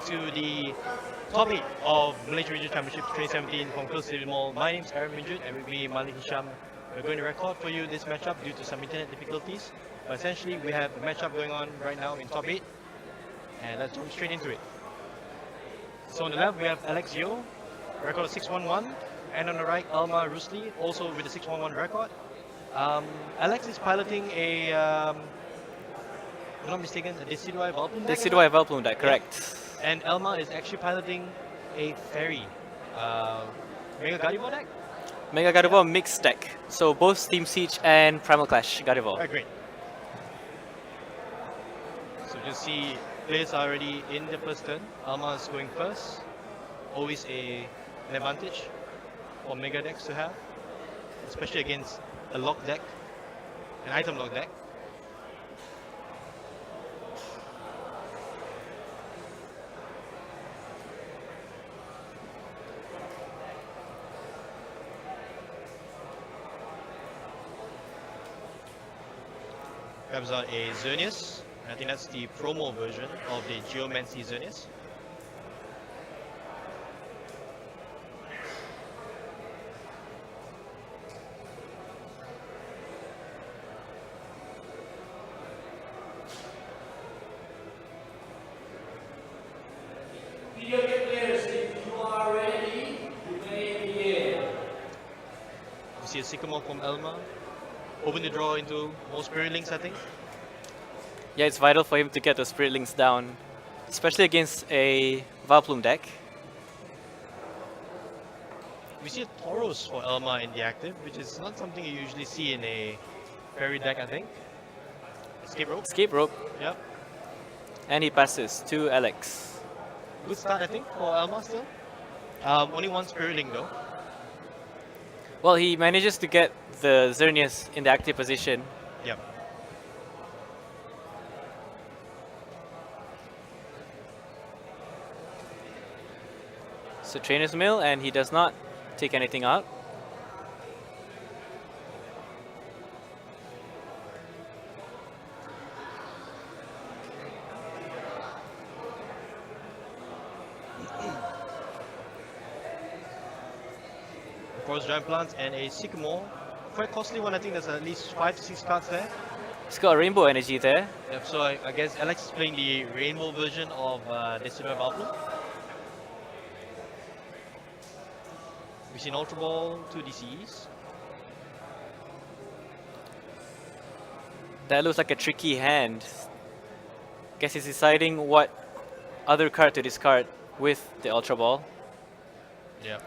to the top 8 of Malaysia Regional Championship 2017 from Quill. My name is Aaron Minjut and with me Malik Hisham. We're going to record for you this matchup due to some internet difficulties. But essentially, we have a matchup going on right now in top 8. And let's jump straight into it. So on the left, we have Alex Yo, record of 611. And on the right, Alma Rusli, also with a 611 record. Alex is piloting a, if I'm not mistaken, a Decidueye Valplum deck. Decidueye Valplum deck, correct. Yeah. And Elma is actually piloting a Fairy Mega Gardevoir deck. Mega Gardevoir mixed deck. So both Steam Siege and Primal Clash Gardevoir. Right, great. So just see players are already in the first turn. Alma is going first. Always an advantage for Mega decks to have, especially against a lock deck, an item lock deck. Grabs out a Xerneas. I think that's the promo version of the Geomancy Xerneas. Video game players, if you are ready, you may begin. You see a Sycamore from Elma. Open the draw into more Spirit Links, I think. Yeah, it's vital for him to get the Spirit Links down, especially against a Valplum deck. We see a Tauros for Elma in the active, which is not something you usually see in a Fairy deck, I think. Escape Rope. Escape Rope. Yep. And he passes to Alex. Good start, I think, for Elma still. Only one Spirit Link though. Well, he manages to get the Xerneas in the active position. Yep. So Trainer's Mill, and he does not take anything out. Forest Giant Plants and a Sycamore. Quite costly one, I think there's at least 5 to 6 cards there. He's got a Rainbow Energy there. Yep, so I guess Alex is playing the rainbow version of Decidueye Valplum. We see an Ultra Ball, 2 DCEs. That looks like a tricky hand. Guess he's deciding what other card to discard with the Ultra Ball. Yeah.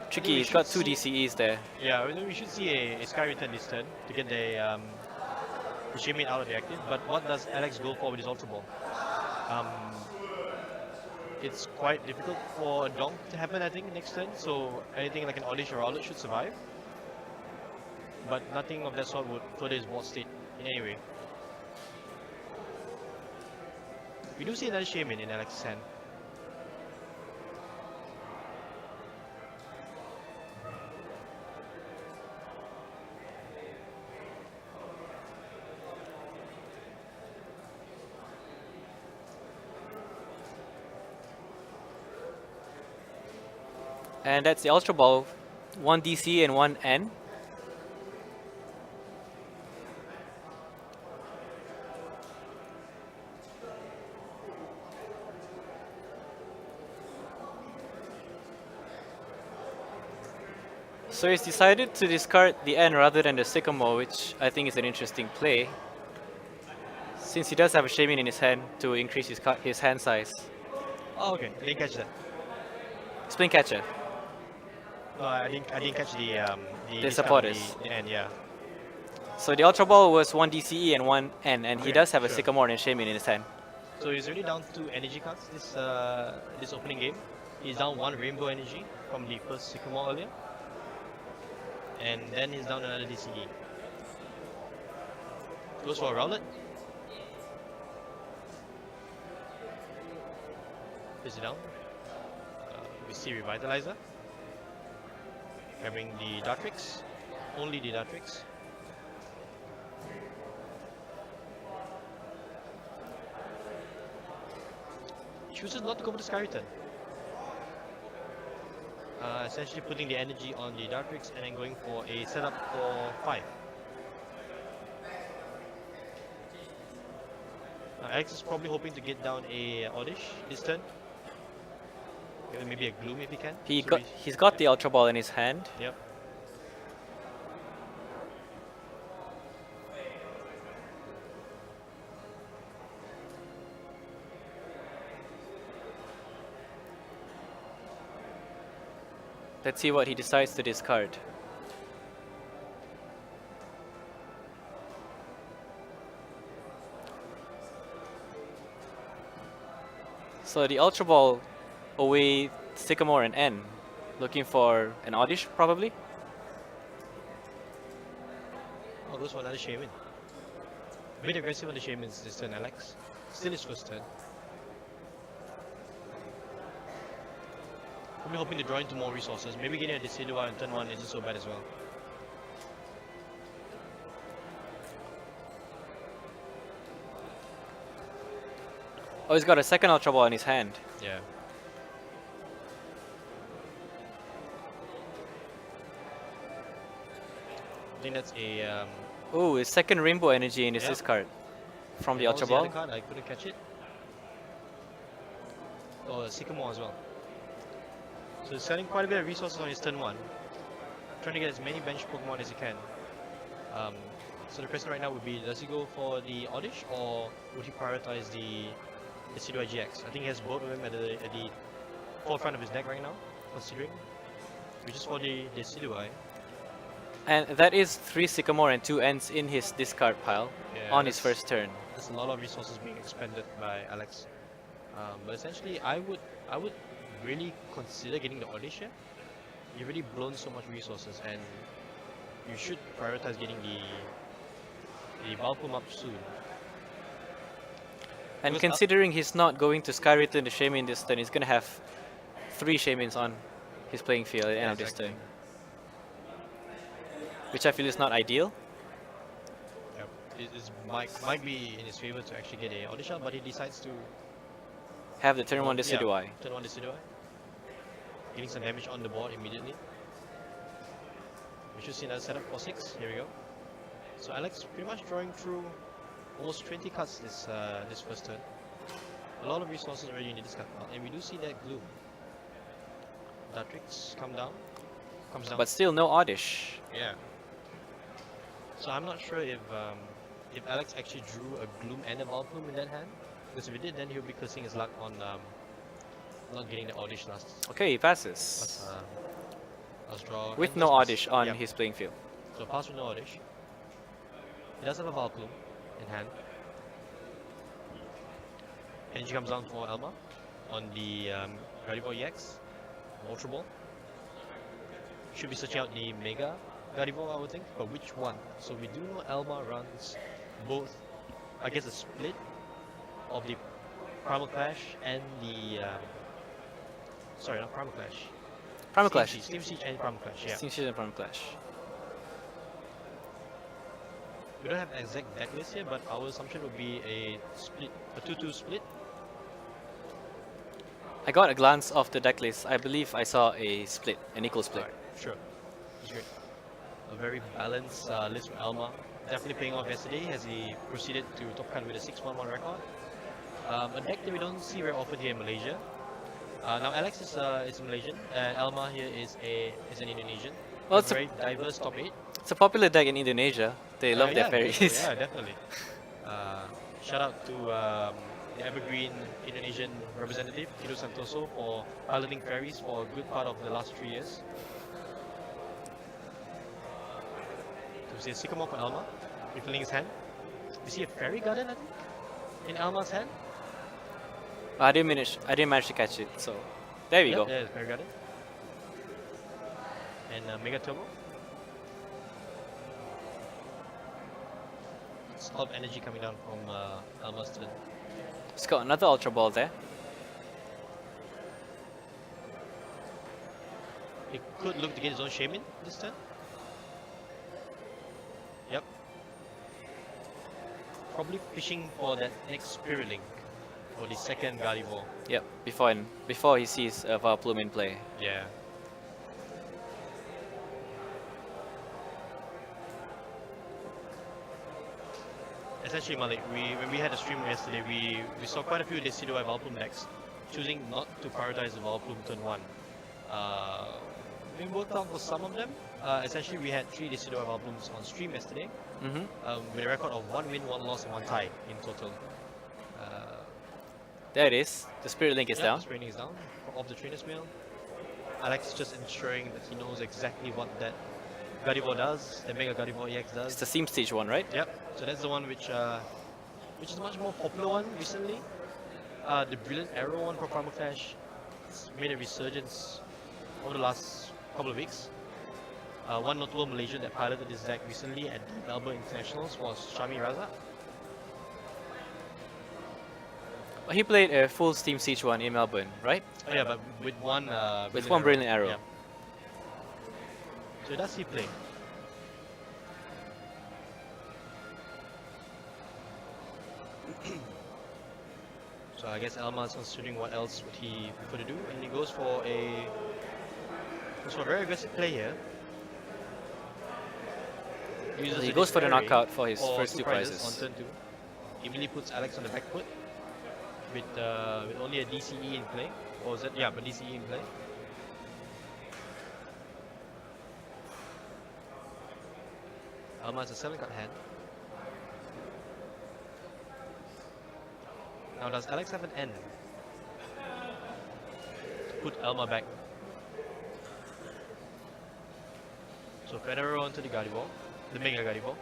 Tricky, he's got 2 DCEs there. Yeah, we should see a Sky Return this turn to get the Shaymin out of the active. But what does Alex go for with his Ultra Ball? It's quite difficult for a Donk to happen, I think, next turn. So anything like an Oddish or Rowlet should survive. But nothing of that sort would further his board state in any way. We do see another Shaymin in Alex's hand. And that's the Ultra Ball, 1 DC and 1 N. So he's decided to discard the N rather than the Sycamore, which I think is an interesting play, since he does have a Shaymin in his hand to increase his hand size. Oh, okay. I didn't catch that. Spin Catcher. No, I didn't catch the supporters. The end, yeah. So the Ultra Ball was 1 DCE and 1 N, and he Okay, does have a sure. Sycamore and Shaymin in his hand. So he's already down 2 energy cards this opening game. He's down 1 Rainbow Energy from the first Sycamore earlier. And then he's down another DCE. Goes for a Rowlet. Is it down? We see Revitalizer. Having the Dartrix. Only the Dartrix. chooses not to go for the Sky Return. Essentially putting the energy on the Dartrix and then going for a setup for 5. Alex is probably hoping to get down a Oddish this turn. Even maybe a Gloom if he can. He's got the Ultra Ball in his hand. Yep. Let's see what he decides to discard. So the Ultra Ball away Sycamore and N. Looking for an Oddish probably? Oh, goes for another Shaman. A bit aggressive on the Shamans this turn, Alex. Still his first turn. Probably hoping to draw into more resources. Maybe getting a Decidueye on turn 1 isn't so bad as well. Oh, he's got a second Ultra Ball in his hand. Yeah. I think that's a Oh, his second Rainbow Energy in his Yep. discard from the what Ultra was the other Ball. card? I couldn't catch it. Oh, Sycamore as well. So he's selling quite a bit of resources on his turn 1. Trying to get as many bench Pokemon as he can. So the question right now would be, does he go for the Oddish or would he prioritize the Decidueye GX? I think he has both of them at the forefront of his deck right now, considering. Which is for the Decidueye. And that is 3 Sycamore and 2 Ents in his discard pile Yeah, on his that's- first turn. There's a lot of resources being expended by Alex. But essentially, I would really consider getting the Oddish here. You've already blown so much resources, and you should prioritize getting the Balpum up soon. And Because considering he's not going to Sky Return the Shaman this turn, he's going to have 3 Shamans on his playing field at the end of this Exactly. turn. Which I feel is not ideal. Yep. Might be in his favor to actually get a Oddish out, but he decides to Have the turn 1 yeah, Decidueye. turn 1 Decidueye. Getting some damage on the board immediately. We should see another setup for 6. Here we go. So Alex pretty much drawing through almost 20 cards this first turn. A lot of resources already in the discard pile, and we do see that Gloom. Dartrix comes down. But still no Oddish. Yeah. So I'm not sure if Alex actually drew a Gloom and a Balplume in that hand. Because if he did, then he'll be cursing his luck on not getting the Oddish last Okay, he passes. last draw. With and no just pass. Oddish on Yep. his playing field. So pass with no Oddish. He does have a Balplume in hand. Energy comes down for Elma on the Gardevoir EX, Ultra Ball. Should be searching out the Mega Gardevoir, I would think, but which one? So we do know Elma runs both, I guess, a split of the Primal Clash and the sorry, not Primal Clash. Primal Steam Clash. Siege, Steam Siege and Primal Clash. Yeah. Steam Siege and Primal Clash. We don't have an exact deck list here, but our assumption would be a split, a 2-2 split. I got a glance of the deck list. I believe I saw a split, an equal split. Alright, sure. That's great. A very balanced list from Elma. Definitely paying off yesterday as he proceeded to top cut with a 6-1-1 record. A deck that we don't see very often here in Malaysia. Now Alex is Malaysian, and Elma here is an Indonesian. Well, A it's a- very diverse top 8. It's a popular deck in Indonesia. They love their Yeah, fairies. Yeah, definitely. Shout out to the Evergreen Indonesian representative, Kido Santoso, for piloting ferries for a good part of the last 3 years. So we see a Sycamore for Elma, refilling his hand. We see a Fairy Garden, I think, in Elma's hand. I didn't manage to catch it. So there we Yep, go. there's Fairy Garden. And Mega Turbo. It's a lot of energy coming down from Elma's turn. He's got another Ultra Ball there. He could look to get his own Shaman this turn. Yep. Probably fishing for that next Spirit Link. for the second Gardevoir. Yep, before he sees Vileplume in play. Yeah. Essentially, Malik, when we had a stream yesterday, we saw quite a few Decidueye Vileplume decks choosing not to prioritize the Vileplume turn 1. We worked out for some of them. Essentially, we had 3 Decidueye Vileplumes on stream yesterday, with a record of 1 win, 1 loss, and 1 tie in total. There it is. The Spirit Link is Yeah, down. the Spirit Link is down off the trainer's mail. Alex is just ensuring that he knows exactly what that Gardevoir does, the Mega Gardevoir EX does. It's the Seam Stage one, right? Yep. So that's the one which is a much more popular one recently. The Brilliant Arrow one for Primal Clash has made a resurgence over the last couple of weeks. One notable Malaysian that piloted this deck recently at the Melbourne Internationals was Shami Raza. He played a full Steam Siege one in Melbourne, right? Oh, yeah, but with one With one Brilliant Arrow. Yeah. So does he play? So I guess Elma's considering what else would he prefer to do, and he goes for a very aggressive play here. Uses He a goes for the Disparity knockout for his for first 2 prizes. on turn 2. Immediately puts Alex on the back foot with only a DCE in play. Or is it? Yeah, but DCE in play. Alma has a 7-card hand. Now does Alex have an N? Put Elma back. So Federer onto the Gardevoir, the Mega Gardevoir.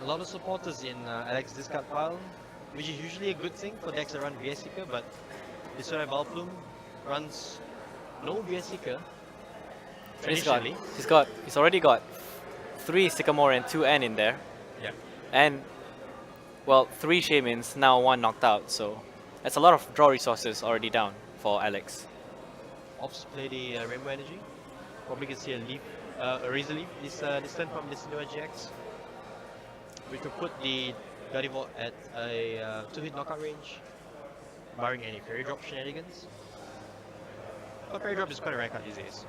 A lot of supporters in Alex's discard pile, which is usually a good thing for decks that run VS Seeker, but this one Vileplume runs no VS Seeker. Traditionally. He's already got 3 Sycamore and 2 N in there. Yeah. And well, 3 Shamans, now 1 knocked out, so that's a lot of draw resources already down for Alex. Opts play the Rainbow Energy. Probably can see a leaf, a Razor Leaf this turn from Decidueye GX. We could put the Gardevoir at a 2-hit knockout range, barring any Fairy Drop shenanigans. But Fairy Drop is quite a rare card these days.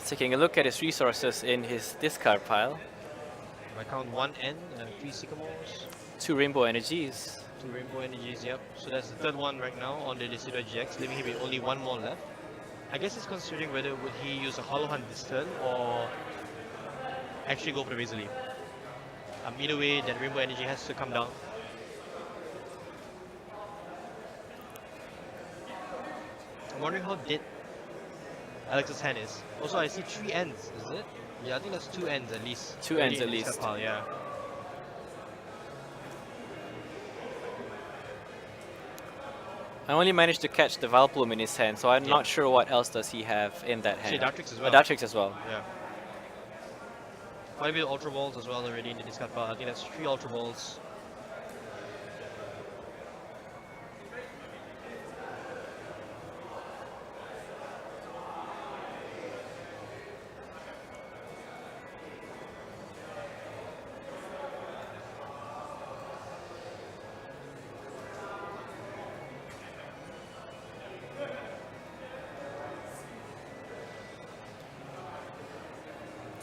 Taking a look at his resources in his discard pile. I count 1 N, 3 Sycamores, 2 Rainbow Energies. 2 Rainbow Energies, yep. So that's the third one right now on the Decidueye GX, leaving him with only 1 more left. I guess he's considering whether would he use a Hollow Hunt this turn or actually go for the Razor Leaf. Either way, that Rainbow Energy has to come down. I'm wondering how dead Alex's hand is. Also, I see 3 ends, is it? Yeah, I think that's 2 ends at least. 2 Already ends at in this least. pile, yeah. I only managed to catch the Vileplume in his hand, so I'm not sure what else does he have in that hand. Actually, Dartrix as well. Dartrix as well. Yeah. Quite a bit of Ultra Balls as well already in the discard pile. I think that's 3 Ultra Balls.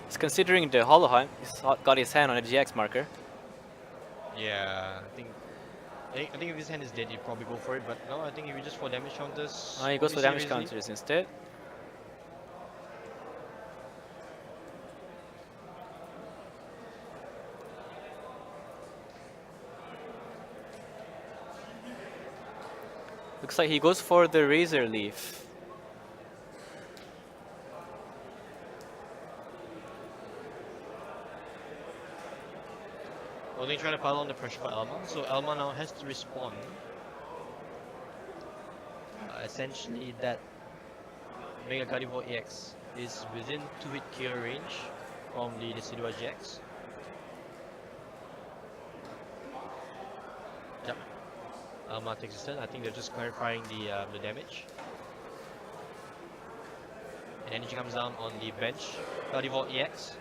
He's considering the Hollow Hunt. He's got his hand on a GX marker. Yeah, I think if his hand is dead, he'd probably go for it. But no, I think if he just for damage counters. He goes for obviously damage Razor Leaf. counters instead. Looks like he goes for the Razor Leaf. Only trying to pile on the pressure for Elma, so Elma now has to respond. Essentially, that Mega Gardevoir EX is within 2-hit KO range from the Decidueye GX. Yep. Alma takes his turn. I think they're just clarifying the damage. And energy comes down on the bench. Gardevoir EX.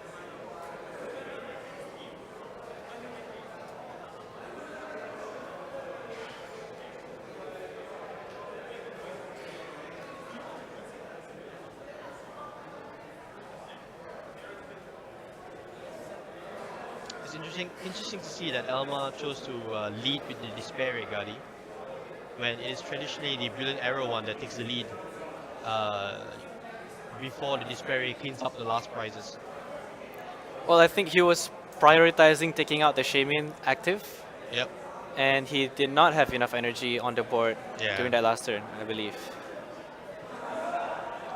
It's interesting to see that Elma chose to lead with the Despair Gardy, when it is traditionally the Brilliant Arrow one that takes the lead before the Despair cleans up the last prizes. Well, I think he was prioritizing taking out the Shaymin active, Yep. and he did not have enough energy on the board Yeah. during that last turn, I believe.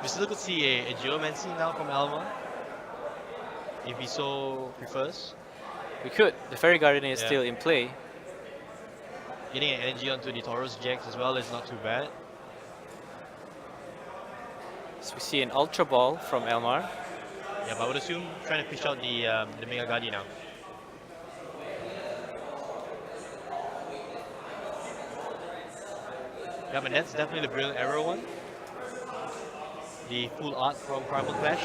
We still could see a Geomancy now from Elma, if he so prefers. We could. The Fairy Garden is Yeah. still in play. Getting an energy onto the Tauros GX as well is not too bad. So we see an Ultra Ball from Elmar. Yeah, but I would assume trying to fish out the Mega Gardy now. Yeah, but that's definitely the Brilliant Arrow one. The full art from Primal Clash.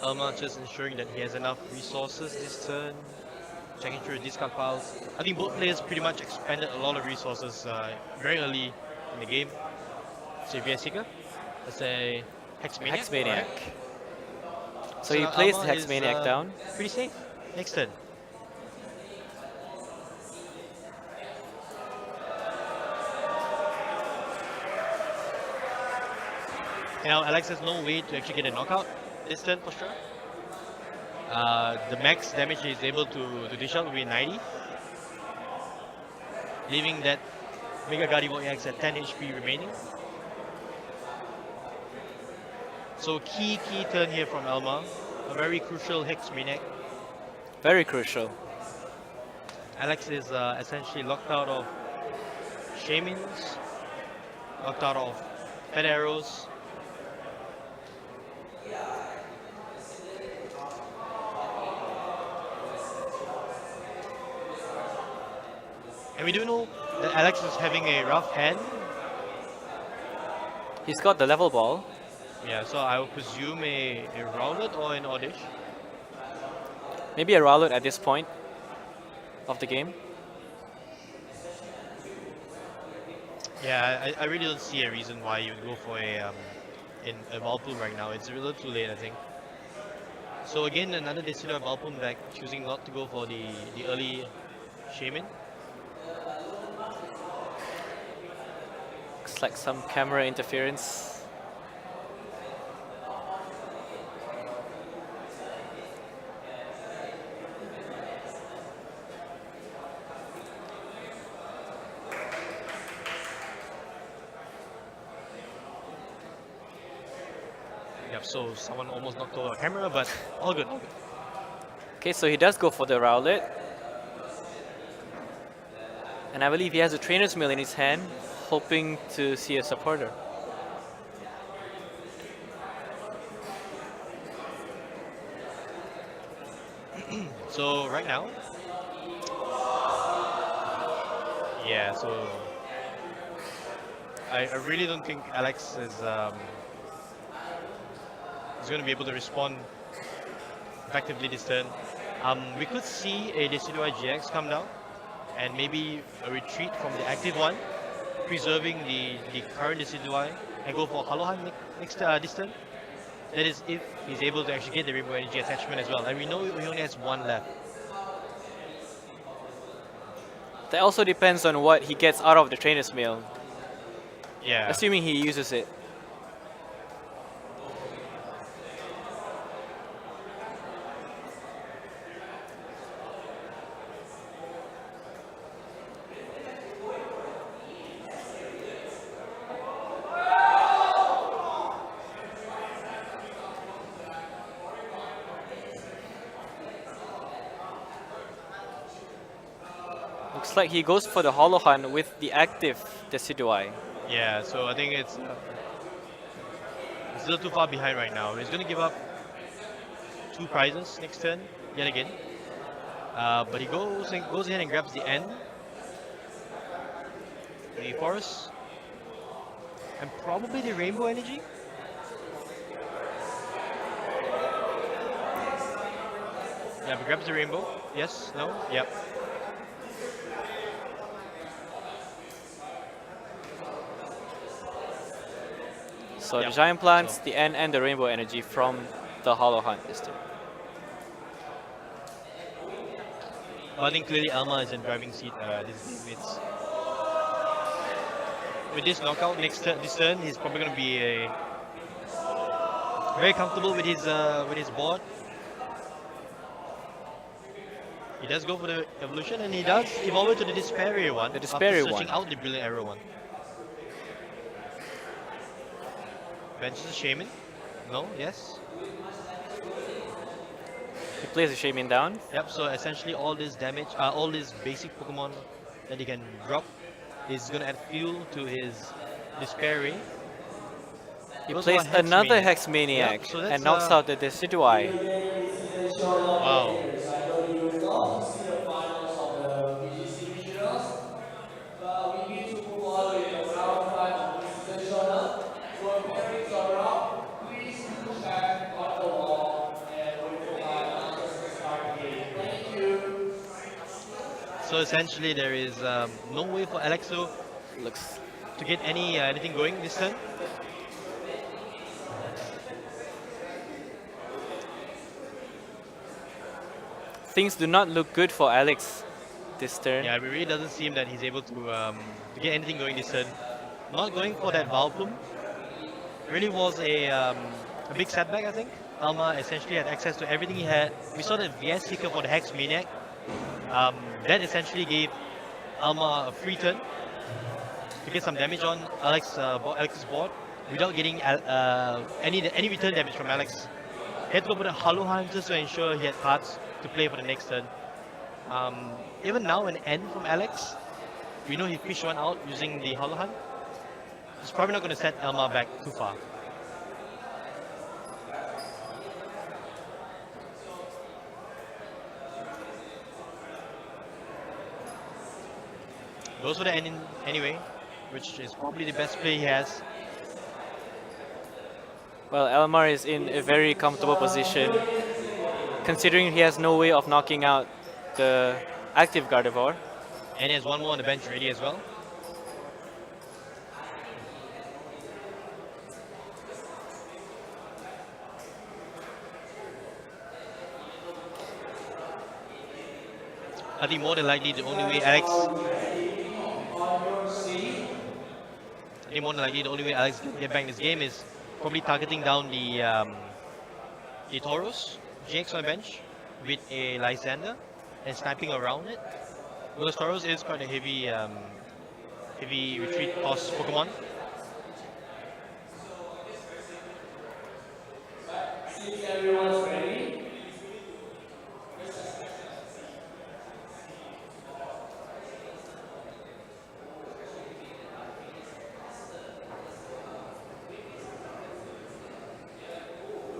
Elma just ensuring that he has enough resources this turn, checking through his discard piles. I think both players pretty much expended a lot of resources very early in the game. So if you're a Seeker, let's say Hexmaniac. Hexmaniac. Alright. So he now plays the Elma is, Hexmaniac down. Pretty safe. Next turn. Now Alex has no way to actually get a knockout this turn for sure. The max damage he is able to dish out will be 90, leaving that Mega Gardevoir EX at 10 HP remaining. So key turn here from Elma, a very crucial Hex Maniac. Very crucial. Alex is essentially locked out of Shaymins, locked out of Fed Arrows. And we do know that Alex is having a rough hand. He's got the level ball. Yeah, so I would presume a Rowlet or an Oddish. Maybe a Rowlet at this point of the game. Yeah, I really don't see a reason why you would go for a Valplume right now. It's a little too late, I think. So again, another Decidueye Valplume deck choosing not to go for the early Shaymin. Looks like some camera interference. Yep, so someone almost knocked over a camera, but all good, all good. Okay, so he does go for the Rowlet. And I believe he has a Trainer's Mail in his hand, hoping to see a supporter. So right now, yeah, so I really don't think Alex is going to be able to respond effectively this turn. We could see a Decidueye GX come down and maybe a retreat from the active one, preserving the current Decidueye and go for Halohan next this turn. That is if he's able to actually get the Rainbow Energy attachment as well. And we know he only has one left. That also depends on what he gets out of the Trainer's Mail, Yeah. assuming he uses it. looks like he goes for the Hollow Hunt with the active Decidueye. Yeah, so I think it's a little too far behind right now. He's going to give up 2 prizes next turn, yet again. But he goes ahead and grabs the N, the Forest, and probably the Rainbow Energy. Yeah, but grabs the Rainbow. Yes, no, yep. So Yep. the Giant Plants, So- the N, and the Rainbow Energy from the Hollow Hunt this turn. But I think clearly Alma is in driving seat this game. It's with this knockout this turn, he's probably going to be very comfortable with his board. He does go for the evolution, and he does evolve it to the Despair Area one. The Despair after Area searching one. out the Brilliant Arrow one. Benches a Shaman. No, yes. He plays the Shaman down. Yep, so essentially all this damage, all these basic Pokemon that he can drop is going to add fuel to his Despair Ray. He Goes plays for a Hex another Maniac. Hex Maniac Yep, so that's, and knocks out the Decidueye. Wow. I know you will not see the finals of the VGC Regionals, but we need to move on with the round 5 of the Invitational. For pairings around, please do check on the wall and wait for my answers to start the game. Thank you. So essentially there is no way for Alexo Looks to get anything going this turn. things do not look good for Alex this turn. Yeah, it really doesn't seem that he's able to get anything going this turn. Not going for that Valplum really was a big setback, I think. Alma essentially had access to everything he had. We saw that VS Seeker for the Hex Maniac. That essentially gave Alma a free turn to get some damage on Alex's board without getting any return damage from Alex. He had to go for the Hollow Hunt just to ensure he had cards to play for the next turn. Even now, an N from Alex, we know he fished one out using the Hollow Hunt. It's probably not going to set Elma back too far. Goes for the N anyway, which is probably the best play he has. Well, Elmar is in a very comfortable position, considering he has no way of knocking out the active Gardevoir. And he has one more on the bench ready as well. I think more than likely the only way Alex can get back in this game is probably targeting down the Tauros GX on the bench with a Lysander and sniping around it. Because Tauros is quite a heavy retreat cost Pokemon. Since everyone's ready,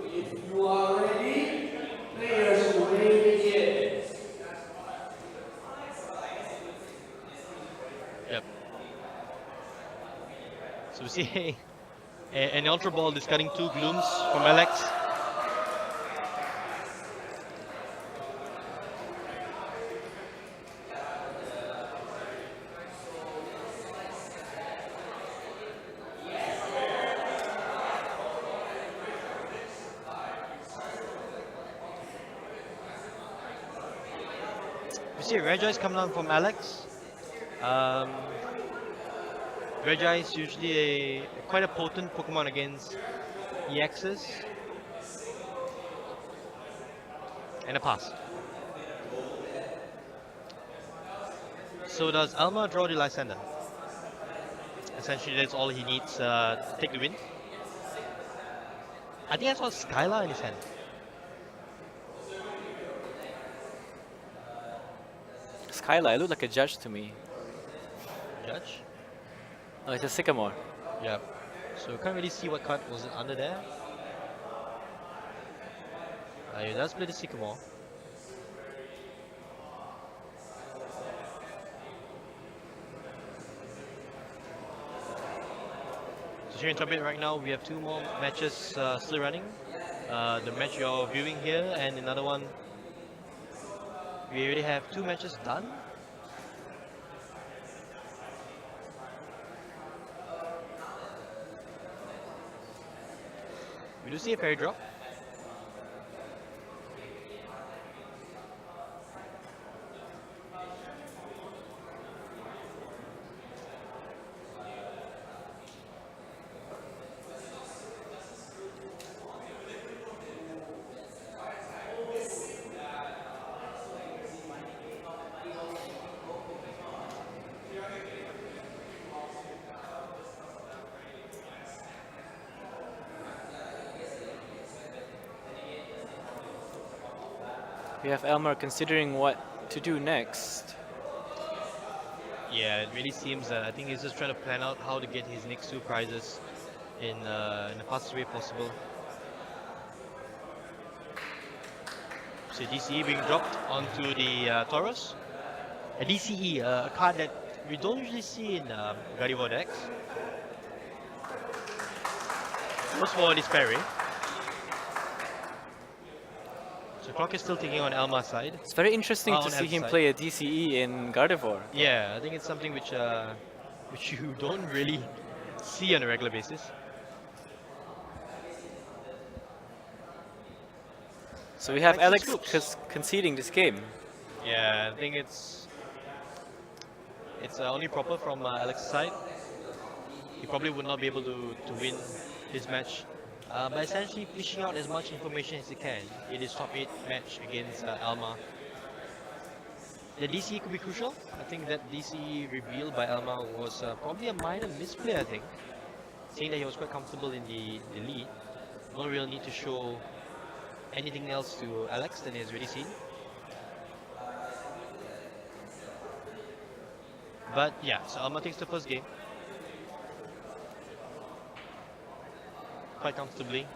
if you are ready, players may begin. Yep. So we see an Ultra Ball discarding 2 Glooms from Alex. We see Regice coming down from Alex. Regice usually quite a potent Pokemon against EXs. And a pass. So does Alma draw the Lysander? Essentially that's all he needs to take the win. I think I saw Skylar in his hand. Kyla. It looked like a judge to me. Judge. Oh, it's a Sycamore. Yeah. So can't really see what card was under there. He does play the Sycamore. So here in top 8 right now, we have 2 more matches still running. The match you're viewing here and another one. We already have 2 matches done. We do see a fairy drop. We have Elmer considering what to do next. Yeah, it really seems that I think he's just trying to plan out how to get his next 2 prizes in the fastest way possible. So DCE being dropped onto the Taurus. A DCE, a card that we don't usually see in Gardevoir decks. Goes for this parry. So clock is still ticking on Elma's side. It's very interesting to on see El's him side. play a DCE in Gardevoir. Yeah, I think it's something which you don't really see on a regular basis. So we have Alex Alex scoops. conceding this game. Yeah, I think it's only proper from Alex's side. He probably would not be able to win this match by essentially fishing out as much information as he can in his top 8 match against Alma. The DCE could be crucial. I think that DCE reveal by Alma was probably a minor misplay, I think. Seeing that he was quite comfortable in the lead. No real need to show anything else to Alex than he has already seen. But yeah, so Alma takes the first game. Quite comfortably.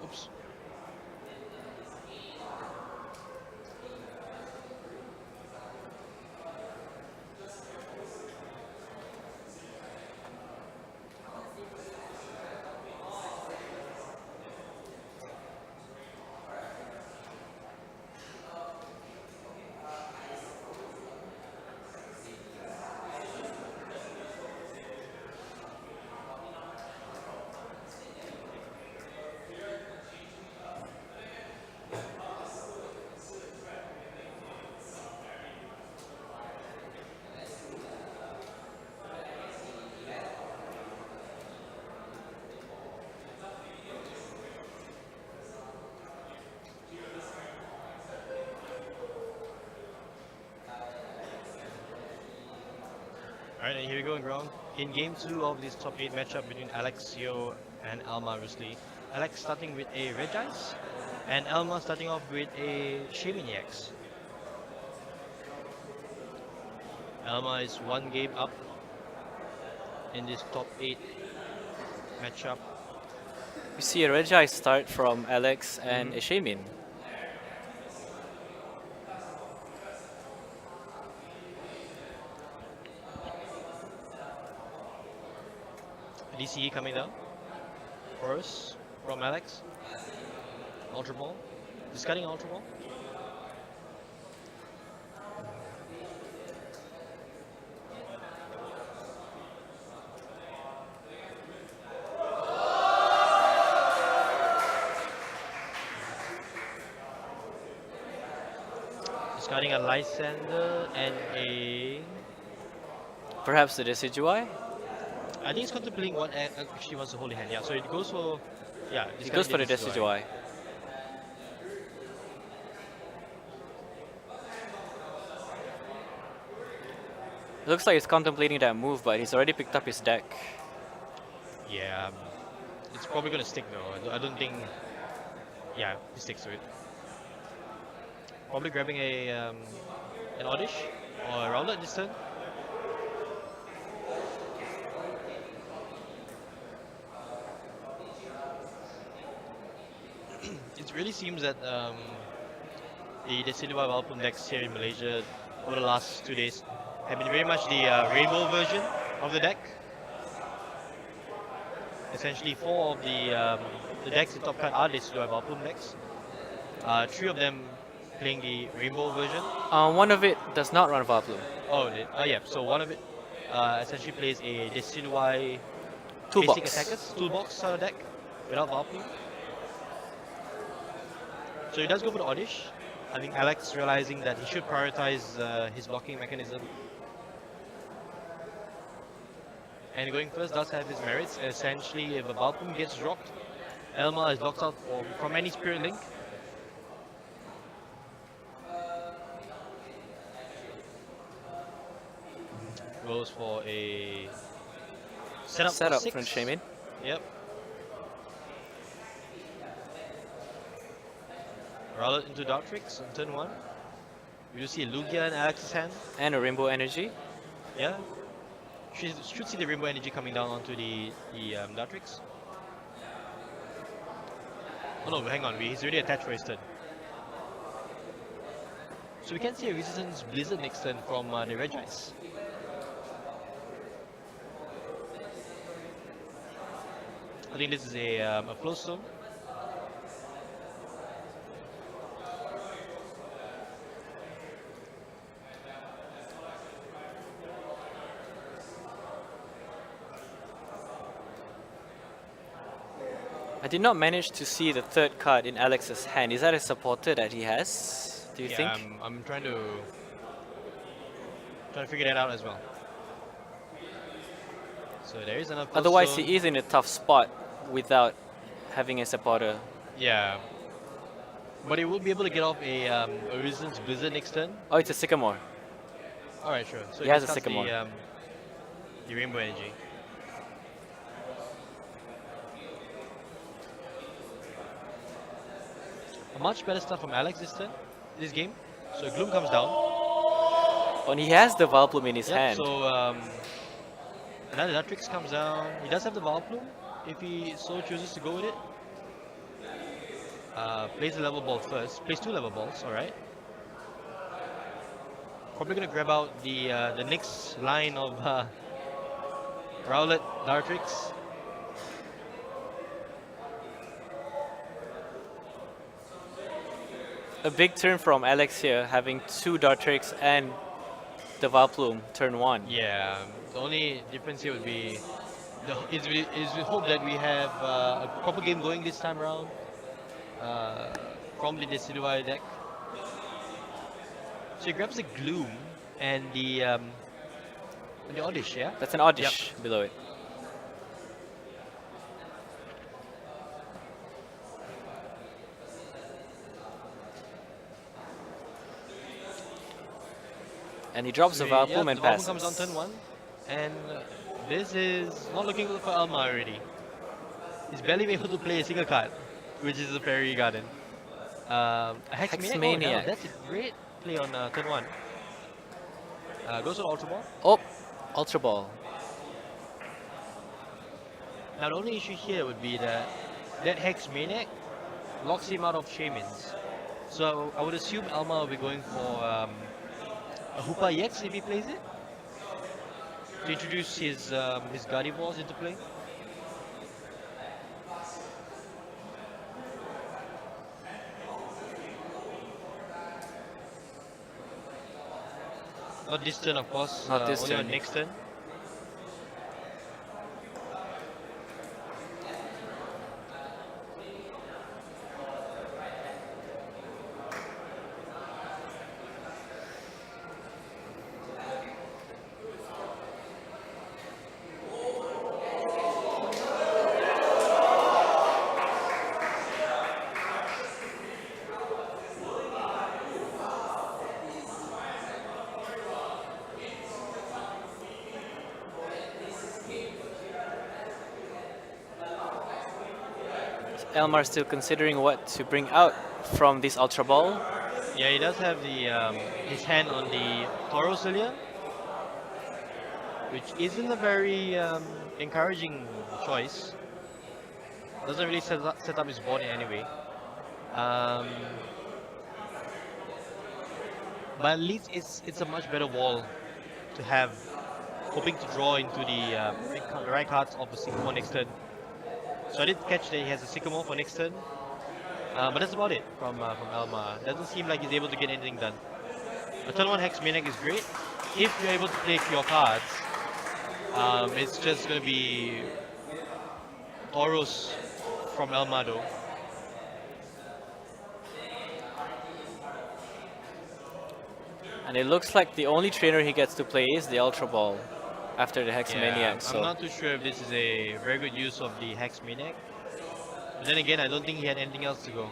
Oops. Alright, and here we go in game 2 of this top 8 matchup between Alexio and Alma Rusli. Alex starting with a Regice, and Alma starting off with a Shaymin-EX. Alma is 1 game up in this top 8 matchup. We see a Regice start from Alex and a Shaymin. DCE coming down. First from Alex. Ultra Ball. Discarding Ultra Ball. Discarding a Lysander and a... Perhaps the Decidueye? I think it's contemplating what actually wants to hold in hand. Yeah, so it goes for... Yeah, He goes for the Decidueye. Decidueye. It looks like he's contemplating that move, but he's already picked up his deck. Yeah, it's probably gonna stick though. I don't think. Yeah, he sticks to it. Probably grabbing a an Oddish or a Rowlet this turn. It really seems that the Decidueye Valpum decks here in Malaysia over the last 2 days have been very much the rainbow version of the deck. Essentially, 4 of the decks in top card are Decidueye Valpum decks. 3 of them playing the rainbow version. One of it does not run Valplume. Oh, yeah. So one of it essentially plays a Decidueye Toolbox. basic attackers toolbox deck without Valplume. So he does go for the Oddish. I think Alex realizing that he should prioritize his blocking mechanism. And going first does have his merits. Essentially, if a Valplume gets dropped, Elma is locked out from any Spirit Link. Goes for a setup Setup for from 6. Shaman. Yep. Rowlet into Dartrix on turn 1. We do see a Lugia in Alex's hand. And a Rainbow Energy. Yeah. Should see the Rainbow Energy coming down onto the Dartrix. Oh no, hang on. He's already attached for his turn. So we can see a Resistance Blizzard next turn from the Regice. I think this is a Flowstone. I did not manage to see the third card in Alex's hand. Is that a supporter that he has? Do you think? I'm trying to figure that out as well. So there is another. Otherwise, Flowstone. he is in a tough spot without having a supporter. Yeah. But he will be able to get off a Resistance Blizzard next turn. Oh, it's a Sycamore. Alright, sure. So He has a starts Sycamore. The Rainbow Energy. A much better stuff from Alex this game. So Gloom comes down. Oh, and he has the Valplume in his Yep, hand. so another Dartrix comes down. He does have the Valplume if he so chooses to go with it. Plays the level ball first. Plays 2 level balls, alright. Probably gonna grab out the next line of Rowlet, Dartrix. A big turn from Alex here, having 2 Dartrix and the Valplume turn 1. Yeah, the only difference here would be is we hope that we have a proper game going this time around from the Decidueye deck. So he grabs the Gloom and the Oddish, yeah? That's an Oddish below it. And he drops the Valplume and the passes. Valplume comes on turn 1, and this is not looking good for Alma already. He's barely able to play a single card, which is a Fairy Garden. A Hexmaniac. Hexmaniac. Oh, that's a great play on turn 1. Goes to Ultra Ball. Oh, Ultra Ball. Now the only issue here would be that Hexmaniac locks him out of Shamans. So I would assume Alma will be going for a Hoopa EX if he plays it, to introduce his Gardevoirs into play. Not this turn, of course. Not this only turn. on next turn. Elmar still considering what to bring out from this Ultra Ball. Yeah, he does have the his hand on the Tauros earlier, which isn't a very encouraging choice. Doesn't really set up his board in any way. Um, but at least it's a much better wall to have, hoping to draw into the right cards of the Sycamore next turn. So I did catch that he has a Sycamore for next turn, but that's about it from Elma. Doesn't seem like he's able to get anything done. A turn 1 Hex Maniac is great. If you're able to play your cards, it's just going to be Tauros from Elma though. And it looks like the only trainer he gets to play is the Ultra Ball after the Hex Yeah, Maniac. So I'm not too sure if this is a very good use of the Hex Maniac. But then again, I don't think he had anything else to go.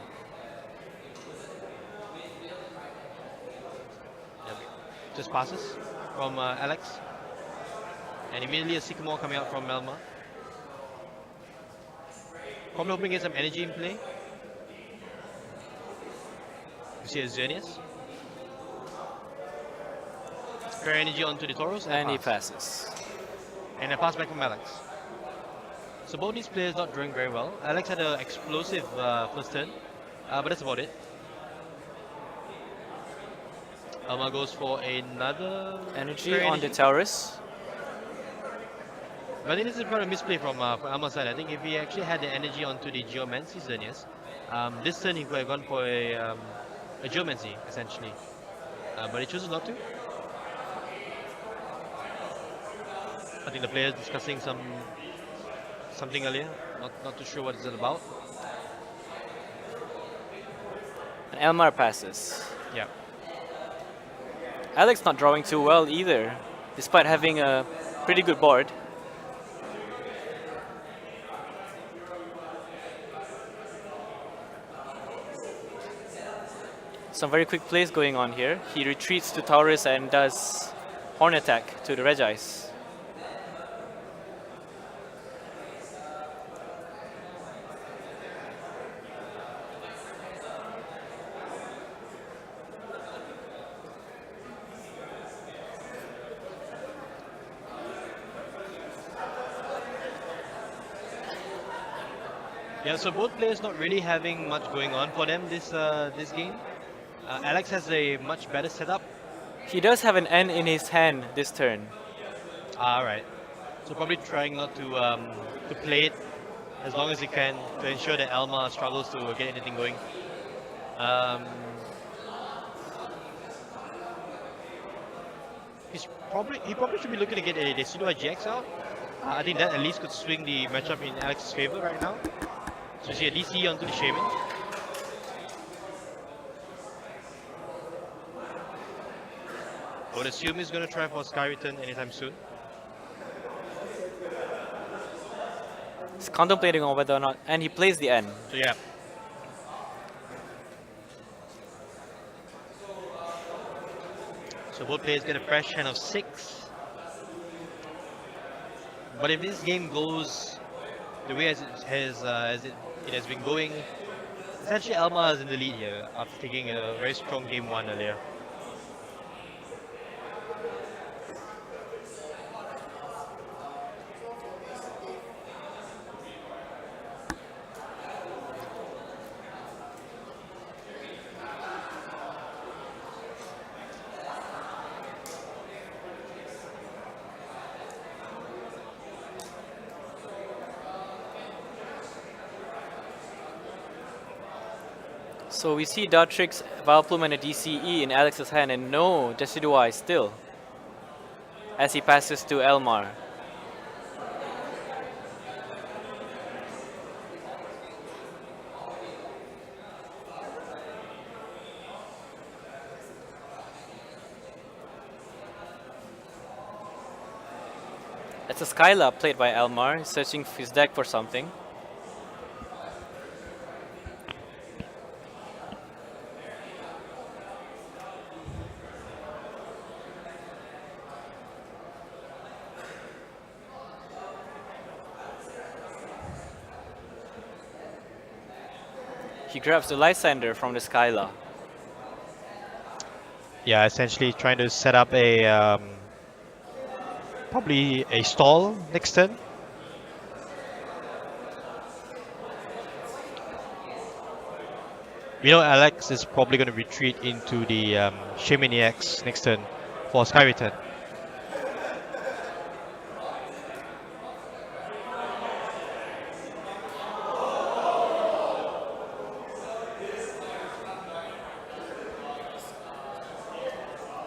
Yep. Just passes from Alex. And immediately a Sycamore coming out from Melma. Probably hoping to get some energy in play. You see a Xerneas. Fair energy onto the Tauros and he pass. passes. And a pass back from Alex. So both these players not doing very well. Alex had an explosive first turn, but that's about it. Alma goes for another Energy fair on the Taurus. But I think this is probably a misplay from Alma's side. I think if he actually had the energy onto the Geomancy Xerneas, this turn he could have gone for a Geomancy, essentially. But he chooses not to. I think the players discussing something earlier. Not too sure what it's about. And Elmar passes. Yeah. Alex not drawing too well either, despite having a pretty good board. Some very quick plays going on here. He retreats to Taurus and does Horn Attack to the Regice. Yeah, so both players not really having much going on for them this game. Alex has a much better setup. He does have an N in his hand this turn. Alright. So probably trying not to play it as long as he can to ensure that Elma struggles to get anything going. He probably should be looking to get a Decidua GX out. I think that at least could swing the matchup in Alex's favor right now. So you see a DC onto the Shaman. I would assume he's going to try for Sky Return anytime soon. He's contemplating on whether or not, and he plays the N. So yeah. So both players get a fresh hand of 6. But if this game goes the way it has been going, essentially Elma is in the lead here after taking a very strong game 1 earlier. So we see Dartrix, Vileplume and a DCE in Alex's hand and no Decidueye still, as he passes to Elmar. It's a Skyla played by Elmar, searching his deck for something. He grabs the Lysander from the Skyla. Yeah, essentially trying to set up a probably a stall next turn. We know Alex is probably going to retreat into the Shaman EX next turn for Sky Return.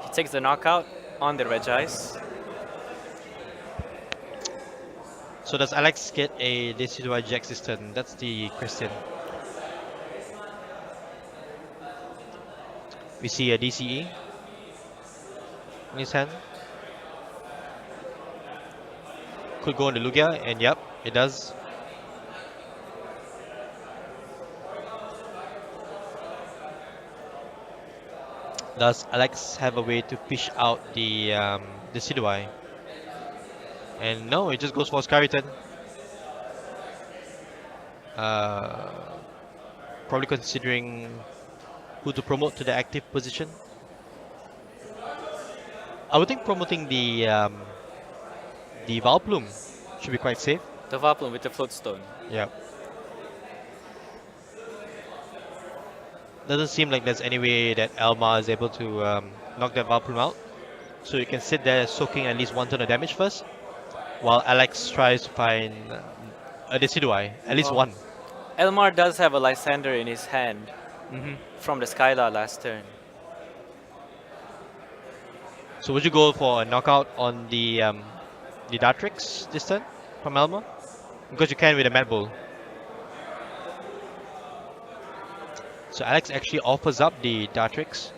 He takes the knockout on the Regice. So does Alex get a Decidueye GX this turn? That's the question. We see a DCE in his hand. Could go on the Lugia, and yep, it does. Does Alex have a way to fish out the Decidueye? And no, it just goes for Sky Return. Probably considering who to promote to the active position. I would think promoting the Valplume should be quite safe. The Vaplum with the Floatstone. Yeah. Doesn't seem like there's any way that Elma is able to knock that Valplume out. So you can sit there soaking at least one turn of damage first, while Alex tries to find a Decidueye, at least one. Elmar does have a Lysander in his hand Mhm. from the Skyla last turn. So would you go for a knockout on the Dartrix this turn from Elma? Because you can with a Mad Bull. So Alex actually offers up the Dartrix.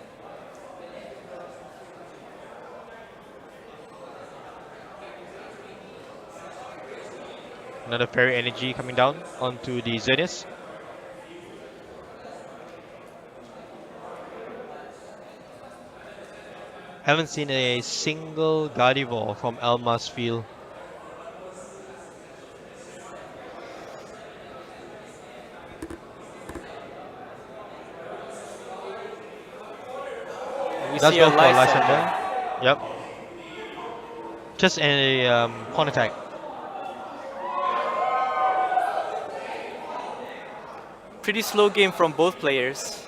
Another Fairy Energy coming down onto the Xerneas. Haven't seen a single Gardevoir from Elma's field. We Does see go a for Lysander. Lysander. Yep. Just a pawn attack. Pretty slow game from both players.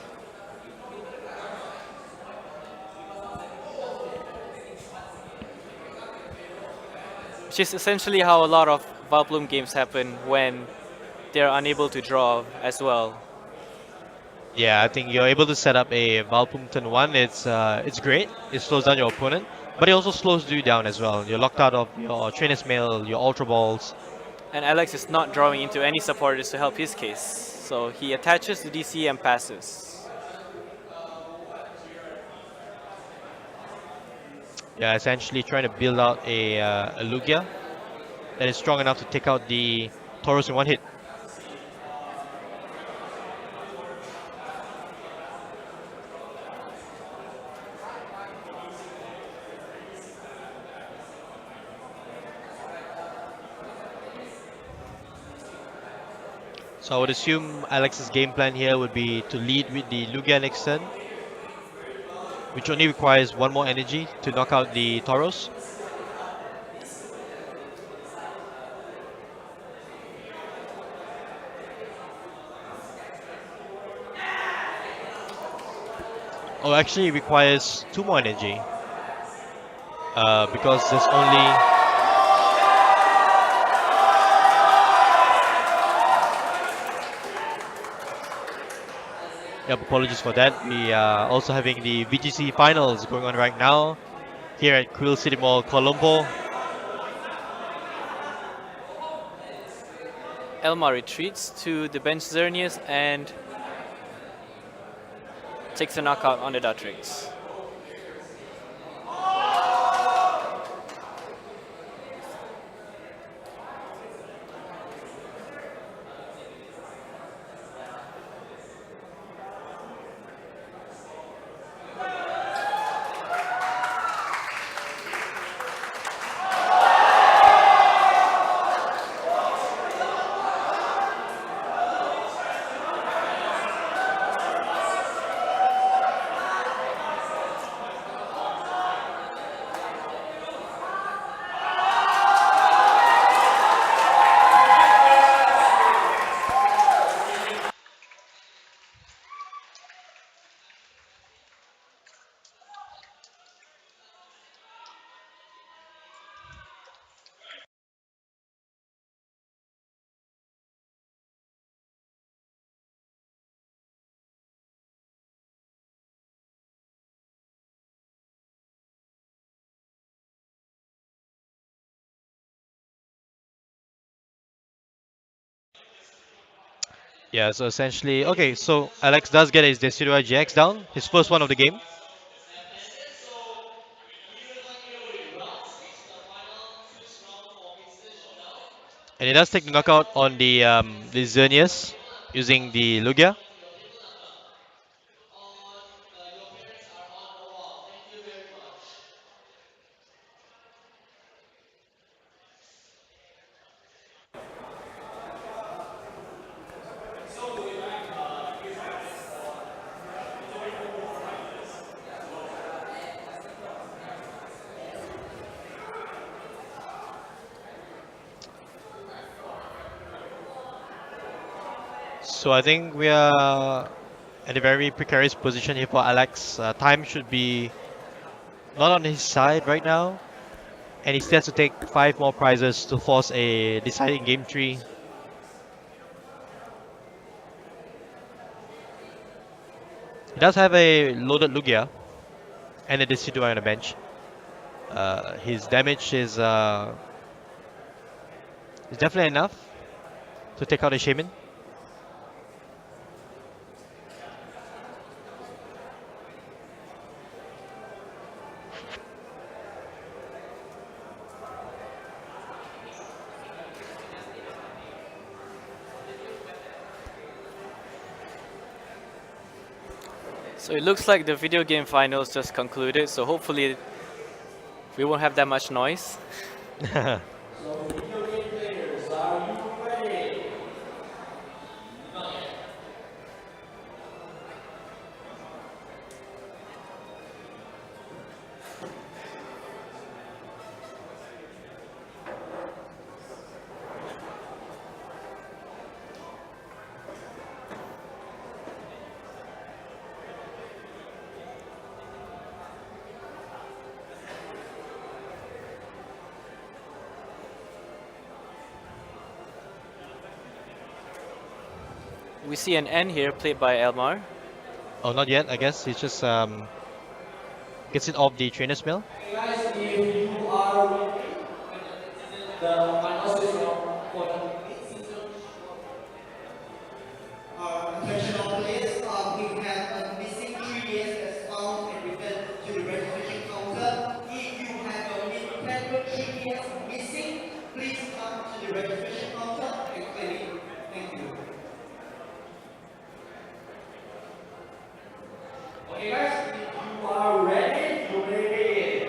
Which is essentially how a lot of Valplume games happen when they're unable to draw as well. Yeah, I think you're able to set up a Valplume turn 1. It's great. It slows down your opponent, but it also slows you down as well. You're locked out of your Trainer's Mail, your Ultra Balls. And Alex is not drawing into any supporters to help his case. So he attaches the DC and passes. Yeah, essentially trying to build out a Lugia that is strong enough to take out the Tauros in one hit. So I would assume Alex's game plan here would be to lead with the Lugia next turn, which only requires one more energy to knock out the Tauros. Oh, actually it requires two more energy. Because there's only... Yep, apologies for that. We are also having the VGC finals going on right now here at Quill City Mall, Kuala Lumpur. Elmar retreats to the bench Xerneas and takes a knockout on the Dartrix. Yeah, so essentially, okay, so Alex does get his Decidua GX down, his first one of the game. And he does take the knockout on the Xerneas using the Lugia. So I think we are at a very precarious position here for Alex. Time should be not on his side right now, and he still has to take 5 more prizes to force a deciding game 3. He does have a loaded Lugia and a Decidueye on the bench. His damage is definitely enough to take out a Shaman. So it looks like the video game finals just concluded, so hopefully we won't have that much noise. So video game players, are you ready? We see an N here played by Elmar. Oh, not yet. I guess he just gets it off the trainer's mill. Okay guys, if you are ready, the finals is for Attention all players, we have a missing 3DS that's found and returned to the registration counter. If you have a Nintendo 3DS missing, please come to the registration counter and claim it. Thank you. Okay guys, if you are ready, you may begin.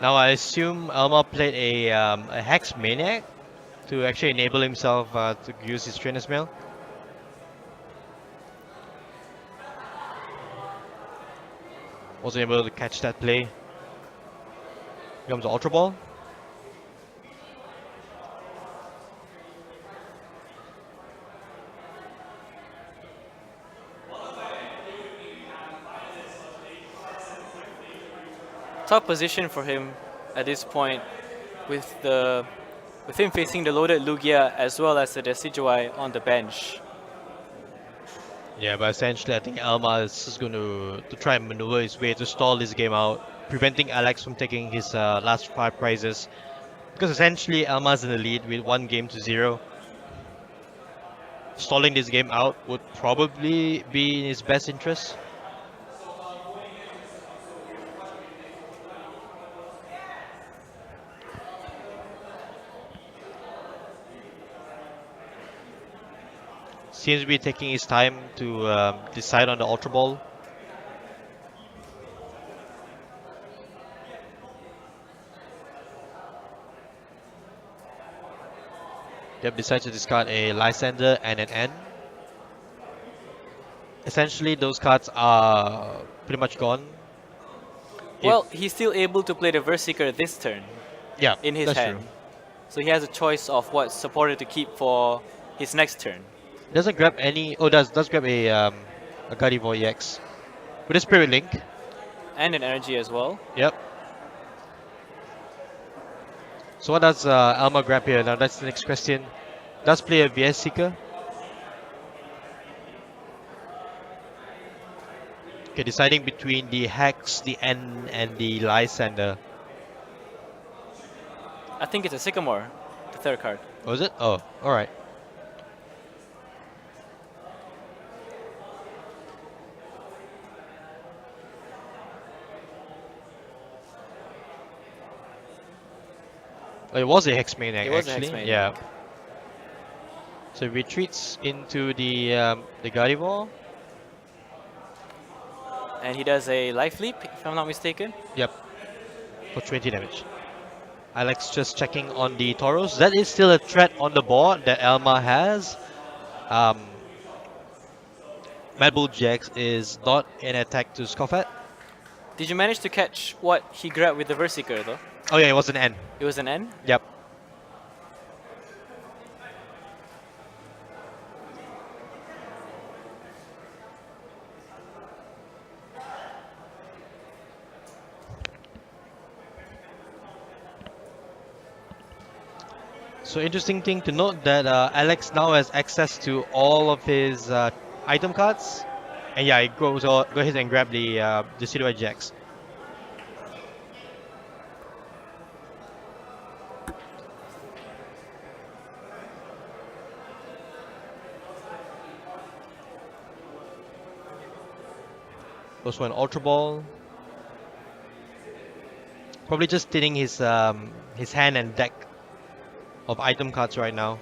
Now I assume Elma played a Hex Maniac to actually enable himself to use his trainer's mill. Wasn't able to catch that play. Comes the Ultra Ball. Tough position for him at this point with him facing the loaded Lugia as well as the Decidueye on the bench. Yeah, but essentially I think Elma is just going to try and maneuver his way to stall this game out, preventing Alex from taking his last 5 prizes. Because essentially Elma's in the lead with 1 game to 0. Stalling this game out would probably be in his best interest. Seems to be taking his time to decide on the Ultra Ball. Yep, decides to discard a Lysander and an N. Essentially, those cards are pretty much gone. Well, he's still able to play the Versiker this turn Yeah, in his that's hand. true. So he has a choice of what supporter to keep for his next turn. Doesn't grab any. Oh, does grab a Gardevoir EX with a Spirit Link. And an energy as well. Yep. So what does Alma grab here? Now that's the next question. Does play a VS Seeker? Okay, deciding between the Hex, the N, and the Lysander. I think it's a Sycamore, the third card. Was it? Oh, alright. It was a Hexmane It was a actually. Hexmane. Yeah. So retreats into the Gardevoir. And he does a life leap, if I'm not mistaken. Yep. For 20 damage. Alex just checking on the Tauros. That is still a threat on the board that Elma has. Um, Mad Bull GX is not an attack to scoff at. Did you manage to catch what he grabbed with the Versiker though? Oh yeah, it was an N. It was an N? Yep. So interesting thing to note that Alex now has access to all of his item cards, and yeah, he go ahead and grab the Silhouette Jacks. Goes for an Ultra Ball. Probably just thinning his hand and deck of item cards right now.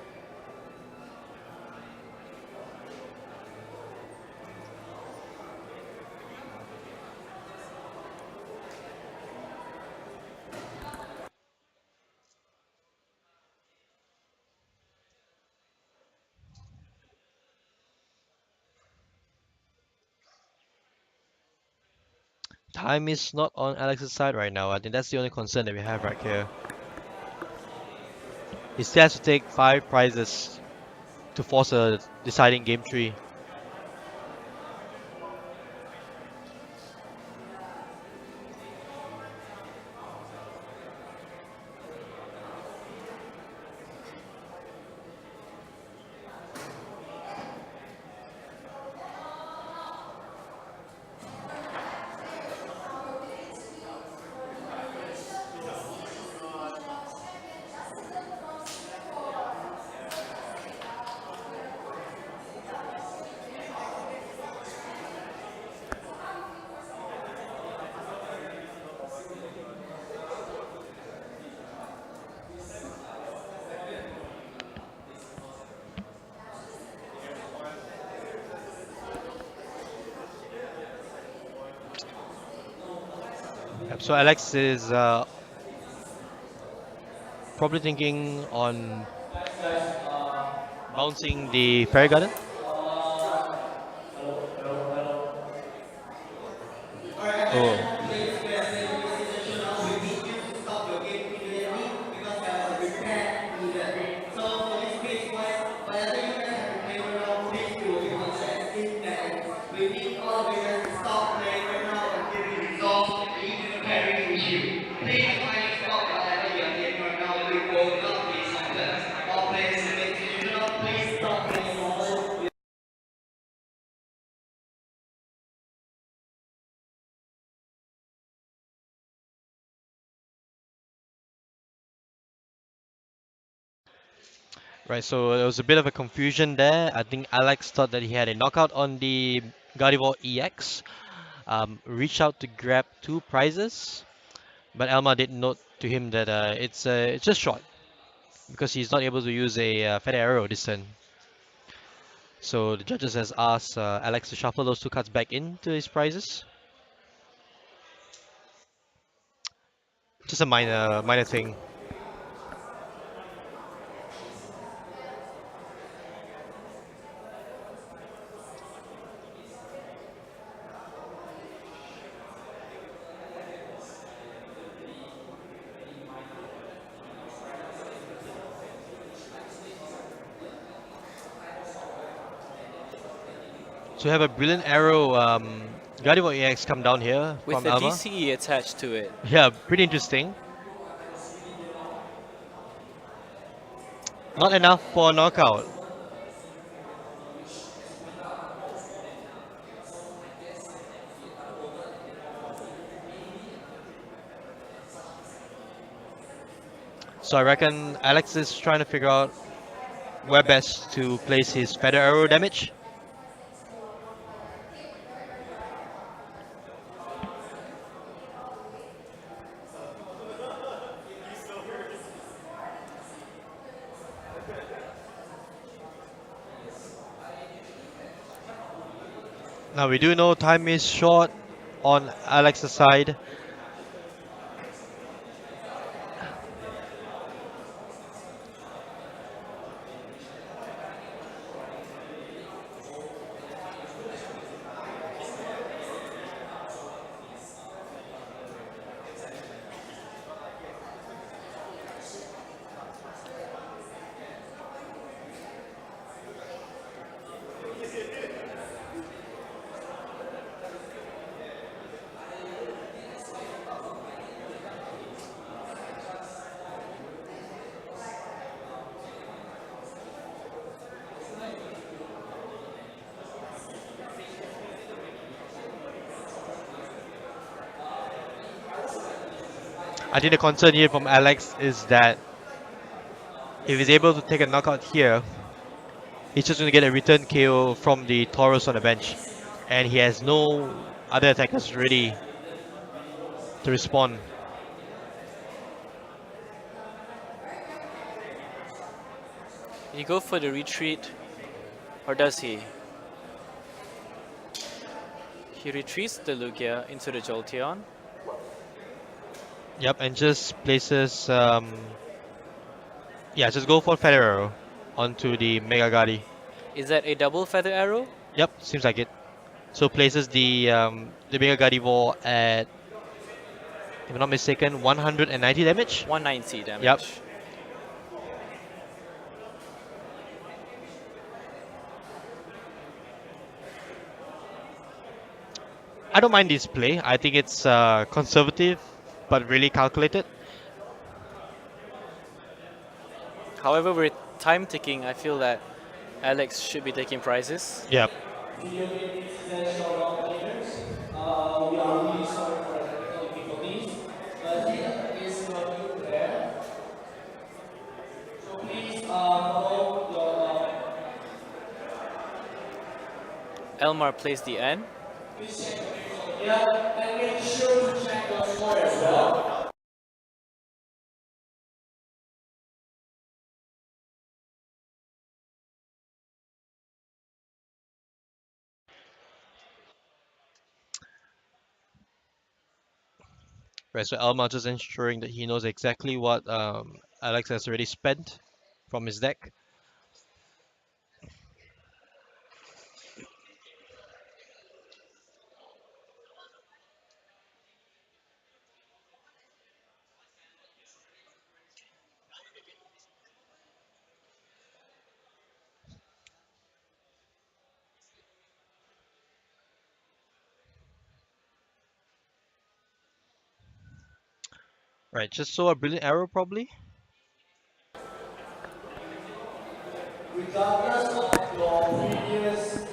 Time is not on Alex's side right now. I think that's the only concern that we have right here. He still has to take 5 prizes to force a deciding game 3. Yep, so Alex is probably thinking on bouncing the Fairy Garden. Alright, Oh, attention, please, we are saying institutional. We need you to stop your game immediately because there's a repair needed. So for this case wise, whatever you guys have been playing right now, please we will be considered as invalid. We need all of you guys to stop playing right now until we resolve the interfering issue. Please kindly stop whatever you are doing right now. We will not be accepted. All players in the institutional, please stop playing normal. right. So there was a bit of a confusion there. I think Alex thought that he had a knockout on the Gardevoir EX. Reached out to grab 2 prizes, but Elma did note to him that it's just short because he's not able to use a Feather Arrow this turn. So the judges has asked Alex to shuffle those 2 cards back into his prizes. Just a minor thing. So we have a Brilliant Arrow Gardevoir EX come down here With from a Elma. DCE attached to it. Yeah, pretty interesting. Not enough for a knockout. So I reckon Alex is trying to figure out where best to place his Feather Arrow damage. Now we do know time is short on Alex's side. I think the concern here from Alex is that if he's able to take a knockout here, he's just going to get a return KO from the Taurus on the bench. And he has no other attackers ready to respond. Did he go for the retreat, or does he? He retreats the Lugia into the Jolteon. Yep, and just places, yeah, just go for Feather onto the Mega Gadi. Is that a double feather arrow? Yep, seems like it. So places the Mega Gadi ball at, if I'm not mistaken, 190 damage. 190 damage. Yep. I don't mind this play. I think it's conservative, but really calculated. However, with time ticking, I feel that Alex should be taking prizes. Yep. Video game international round players. We are really sorry for the technical difficulties, but here is your new player. So please follow your. Elmar plays the N. Please check your social media and make sure to check your score as well. Right, so Elma just ensuring that he knows exactly what Alex has already spent from his deck. Right, just so a brilliant arrow probably. Regardless of your previous.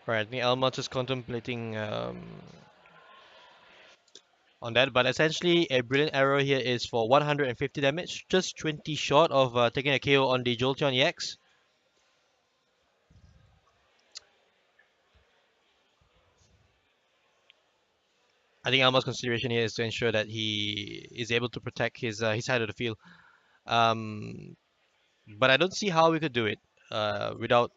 Right, I think Elma just contemplating on that, but essentially a brilliant arrow here is for 150 damage, just 20 short of taking a KO on the Jolteon EX. I think Elma's consideration here is to ensure that he is able to protect his side of the field. Um, but I don't see how we could do it without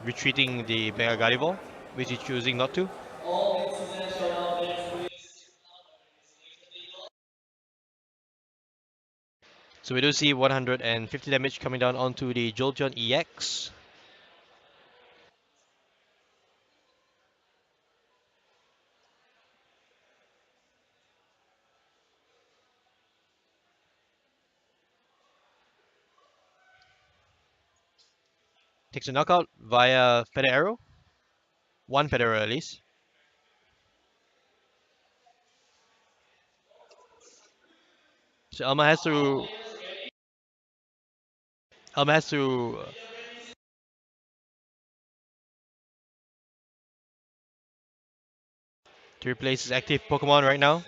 retreating the Mega Gardevoir, which he's choosing not to. All international round players. So we do see 150 damage coming down onto the Jolteon EX. Takes a knockout via Feather Arrow. One Feather Arrow at least. So Elma has to replace his active Pokemon right now.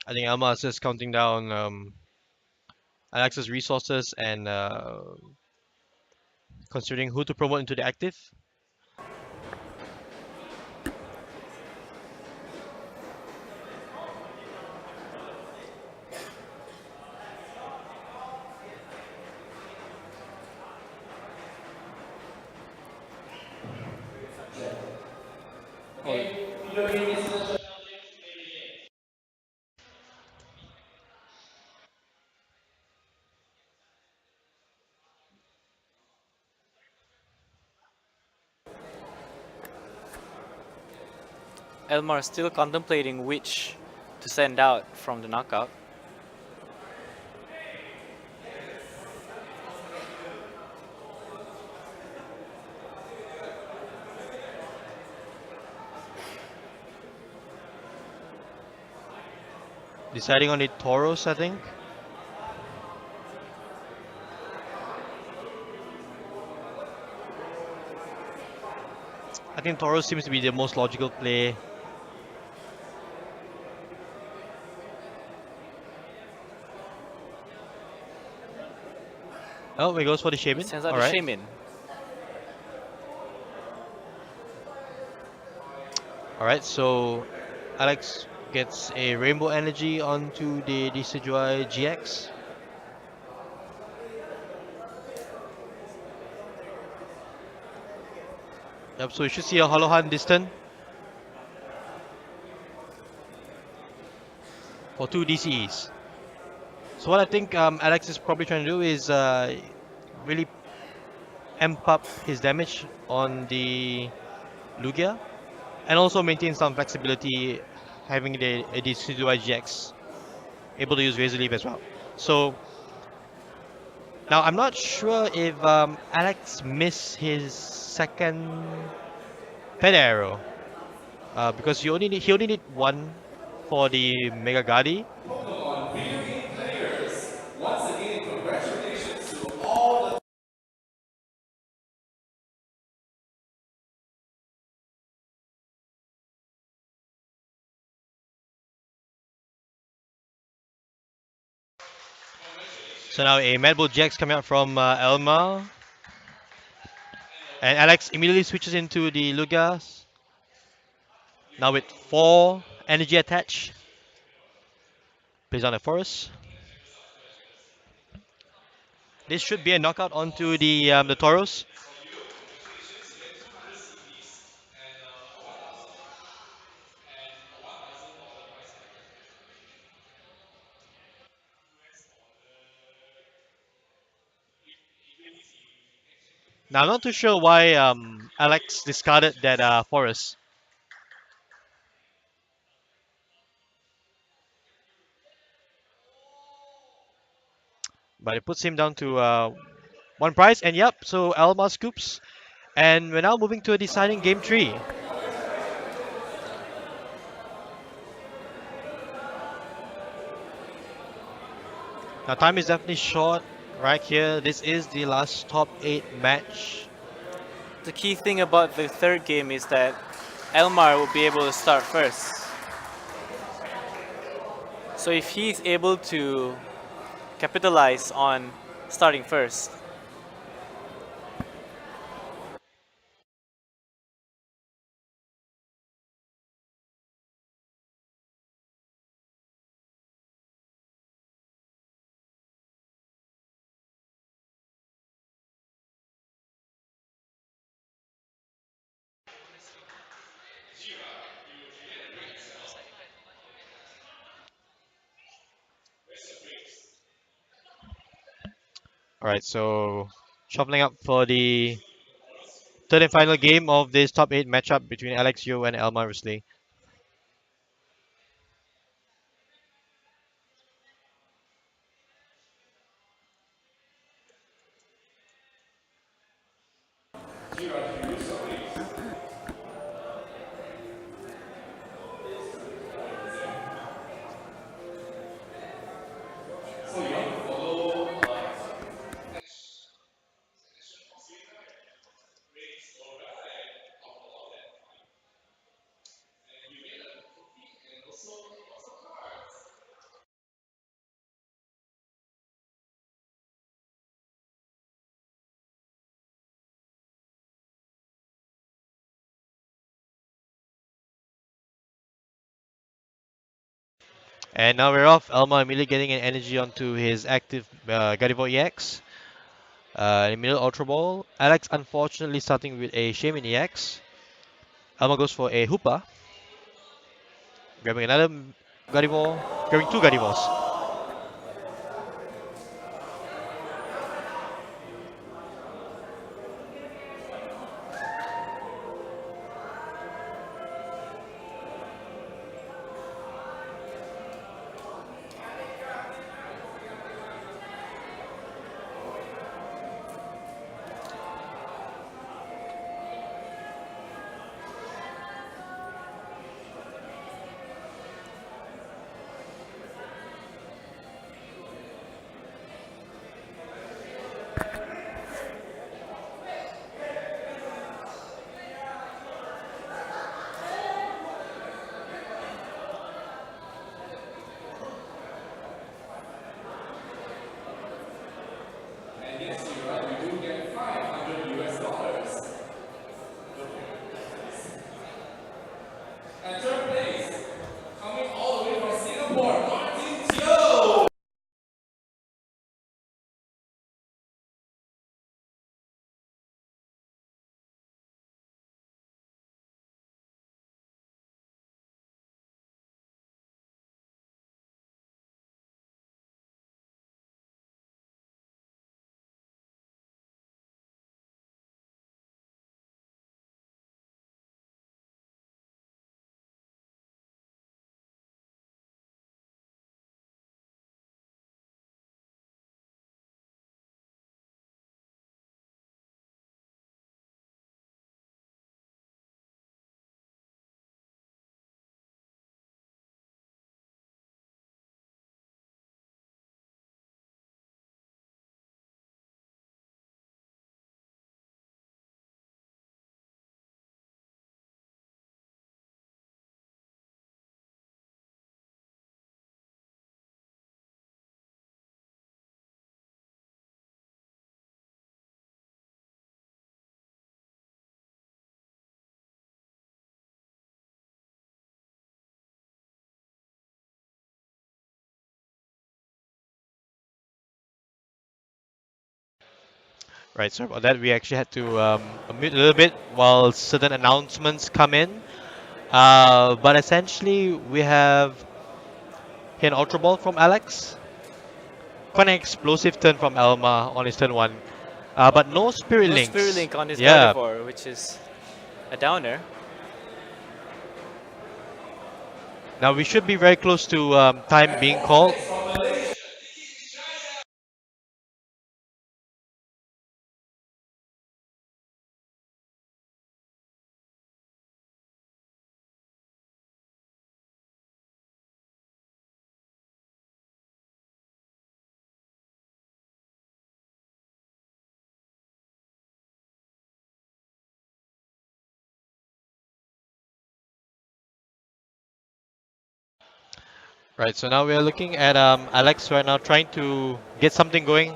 I think Elma is just counting down Alex's resources and considering who to promote into the active. Oh, Video game installation. Elmar still contemplating which to send out from the knockout. Deciding on the Tauros, I think. I think Tauros seems to be the most logical play. Oh, he goes for the Shaman. Sends out All the right. Shaman. All right. So Alex gets a Rainbow Energy onto the Decidueye GX. Yep. So you should see a Hollow Hunt this turn for 2 DCEs. So what I think Alex is probably trying to do is really amp up his damage on the Lugia and also maintain some flexibility having a Decidueye GX able to use Razor Leaf as well. So now I'm not sure if Alex missed his second pet arrow because he only need one for the Mega Gadi. Pokemon video game players. Once again, congratulations to all the So now a Mad Bull GX coming out from Elma, and Alex immediately switches into the Lugia. Now with 4 energy attached, plays on a Forest. This should be a knockout onto the Tauros. Now I'm not too sure why Alex discarded that Forest, but it puts him down to 1 prize. And yep, so Elma scoops, and we're now moving to a deciding game 3. Now time is definitely short right here. This is the last top 8 match. The key thing about the third game is that Elmar will be able to start first. So if he's able to capitalize on starting first, All right, so shuffling up for the third and final game of this top 8 matchup between Alex Yo and Elma Rusli. And now we're off. Elma immediately getting an energy onto his active Gardevoir EX. Immediate Ultra Ball. Alex unfortunately starting with a Shaman EX. Elma goes for a Hoopa. Grabbing another Gardevoir. Grabbing two Gardevoirs. And yes, you're right, you do get $500. And third place, coming all the way from Singapore, Martin Teo. Right, sorry about that. We actually had to mute a little bit while certain announcements come in. But essentially, we have here an Ultra Ball from Alex. Quite an explosive turn from Elma on his turn one. But no Spirit No Links. Spirit Link on his Yeah. Gardevoir, which is a downer. Now we should be very close to time being called. Right, so now we are looking at Alex right now trying to get something going